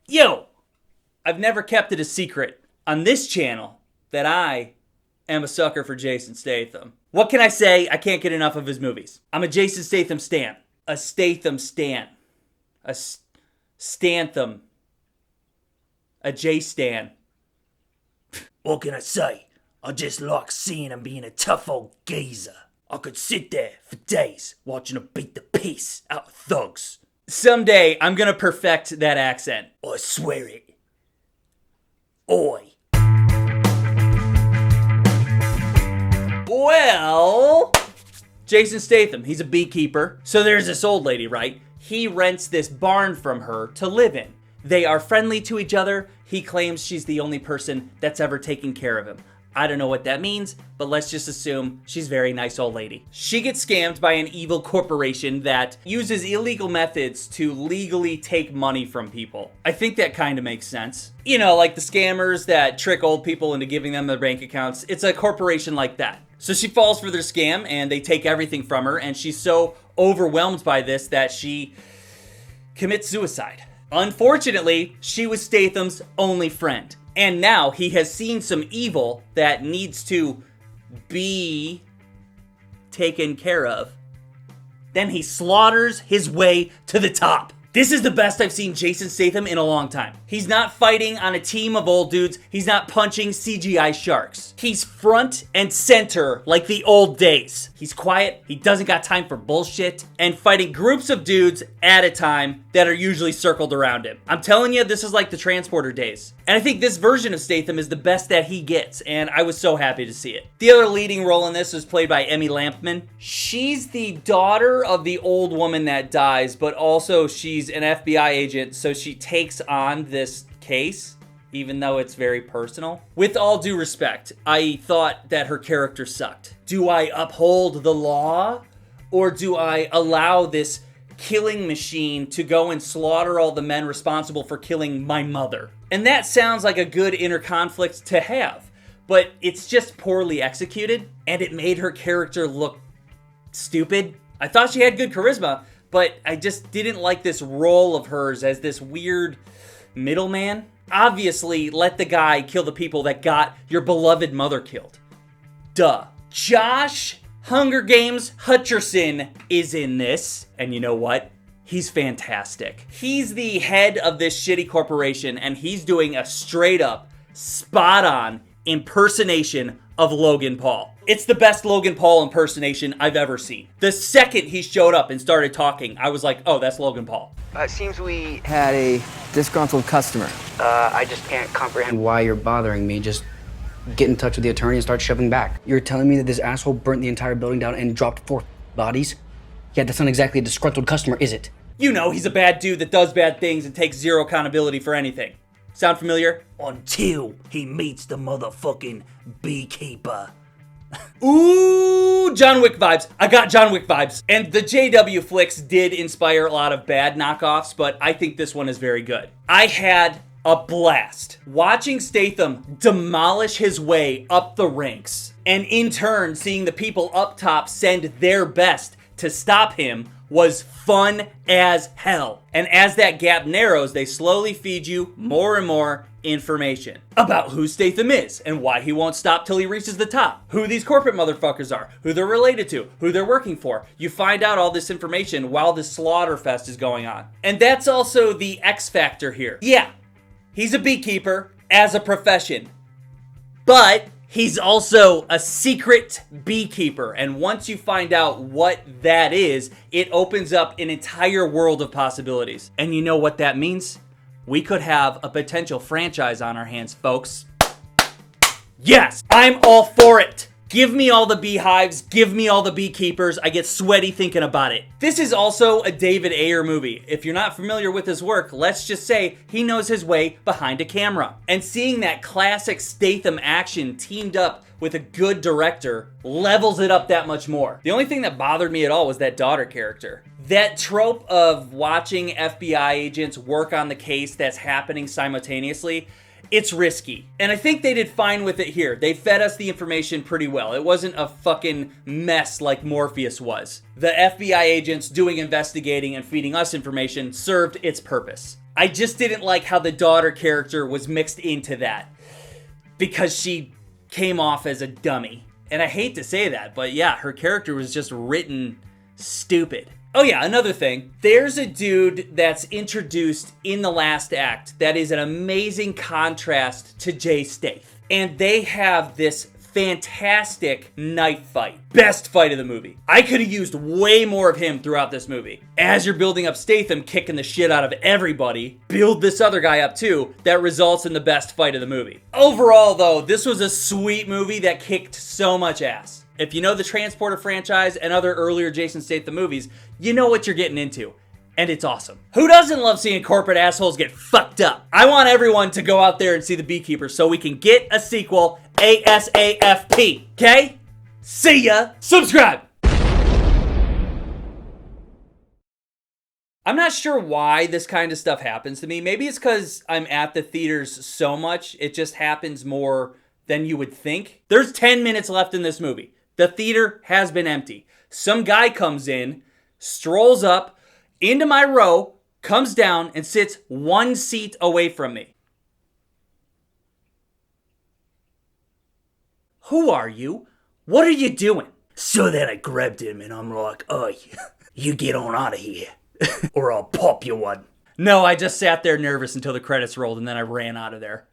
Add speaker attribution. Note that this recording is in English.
Speaker 1: Yo, I've never kept it a secret on this channel that I am a sucker for Jason Statham. What can I say? I can't get enough of his movies. I'm a Jason Statham stan. A Statham stan. A Stantham. A J-stan. What can I say? I just like seeing him being a tough old geezer. I could sit there for days watching him beat the piss out of thugs. Someday, I'm gonna perfect that accent. I swear it. Oi. Well, Jason Statham, he's a beekeeper. So there's this old lady, right? He rents this barn from her to live in. They are friendly to each other. He claims she's the only person that's ever taken care of him. I don't know what that means, but let's just assume she's a very nice old lady. She gets scammed by an evil corporation that uses illegal methods to legally take money from people. I think that kind of makes sense. You know, like the scammers that trick old people into giving them their bank accounts. It's a corporation like that. So she falls for their scam and they take everything from her, and she's so overwhelmed by this that she commits suicide. Unfortunately, she was Statham's only friend. And now he has seen some evil that needs to be taken care of. Then he slaughters his way to the top. This is the best I've seen Jason Statham in a long time. He's not fighting on a team of old dudes. He's not punching CGI sharks. He's front and center like the old days. He's quiet. He doesn't got time for bullshit. And fighting groups of dudes at a time that are usually circled around him. I'm telling you, this is like the Transporter days. And I think this version of Statham is the best that he gets, and I was so happy to see it. The other leading role in this was played by Emmy Lampman. She's the daughter of the old woman that dies, but also she's an FBI agent, so she takes on this case, even though it's very personal. With all due respect, I thought that her character sucked. Do I uphold the law, or do I allow this killing machine to go and slaughter all the men responsible for killing my mother? And that sounds like a good inner conflict to have, but it's just poorly executed, and it made her character look stupid. I thought she had good charisma, but I just didn't like this role of hers as this weird middleman. Obviously, let the guy kill the people that got your beloved mother killed. Duh. Josh Hunger Games Hutcherson is in this, and you know what? He's fantastic. He's the head of this shitty corporation, and he's doing a straight-up, spot-on impersonation of Logan Paul. It's the best Logan Paul impersonation I've ever seen. The second he showed up and started talking, I was like, oh, that's Logan Paul.
Speaker 2: It seems we had a disgruntled customer. I just can't comprehend why you're bothering me. Just get in touch with the attorney and start shoving back. You're telling me that this asshole burnt the entire building down and dropped 4 bodies? Yeah, that's not exactly a disgruntled customer, is it?
Speaker 1: You know, he's a bad dude that does bad things and takes zero accountability for anything. Sound familiar? Until he meets the motherfucking Beekeeper. Ooh, John Wick vibes. I got John Wick vibes. And the JW flicks did inspire a lot of bad knockoffs, but I think this one is very good. I had a blast watching Statham demolish his way up the ranks, and in turn seeing the people up top send their best to stop him was fun as hell. And as that gap narrows, they slowly feed you more and more information about who Statham is and why he won't stop till he reaches the top, who these corporate motherfuckers are, who they're related to, who they're working for. You find out all this information while this slaughter fest is going on. And that's also the X factor here. Yeah, he's a beekeeper as a profession, but he's also a secret beekeeper, and once you find out what that is, it opens up an entire world of possibilities. And you know what that means? We could have a potential franchise on our hands, folks. Yes, I'm all for it. Give me all the beehives, give me all the beekeepers. I get sweaty thinking about it. This is also a David Ayer movie. If you're not familiar with his work, let's just say he knows his way behind a camera. And seeing that classic Statham action teamed up with a good director levels it up that much more. The only thing that bothered me at all was that daughter character. That trope of watching FBI agents work on the case that's happening simultaneously, it's risky. And I think they did fine with it here. They fed us the information pretty well. It wasn't a fucking mess like Morpheus was. The FBI agents doing investigating and feeding us information served its purpose. I just didn't like how the daughter character was mixed into that because she came off as a dummy. And I hate to say that, but yeah, her character was just written stupid. Oh yeah, another thing. There's a dude that's introduced in the last act that is an amazing contrast to Jay Statham. And they have this fantastic knife fight. Best fight of the movie. I could have used way more of him throughout this movie. As you're building up Statham kicking the shit out of everybody, build this other guy up too. That results in the best fight of the movie. Overall though, this was a sweet movie that kicked so much ass. If you know the Transporter franchise and other earlier Jason Statham movies, you know what you're getting into. And it's awesome. Who doesn't love seeing corporate assholes get fucked up? I want everyone to go out there and see The Beekeeper so we can get a sequel ASAFP. Okay? See ya. Subscribe. I'm not sure why this kind of stuff happens to me. Maybe it's because I'm at the theaters so much. It just happens more than you would think. There's 10 minutes left in this movie. The theater has been empty. Some guy comes in, strolls up into my row, comes down, and sits one seat away from me. Who are you? What are you doing? So then I grabbed him and I'm like, oh, you get on out of here or I'll pop you one. No, I just sat there nervous until the credits rolled and then I ran out of there.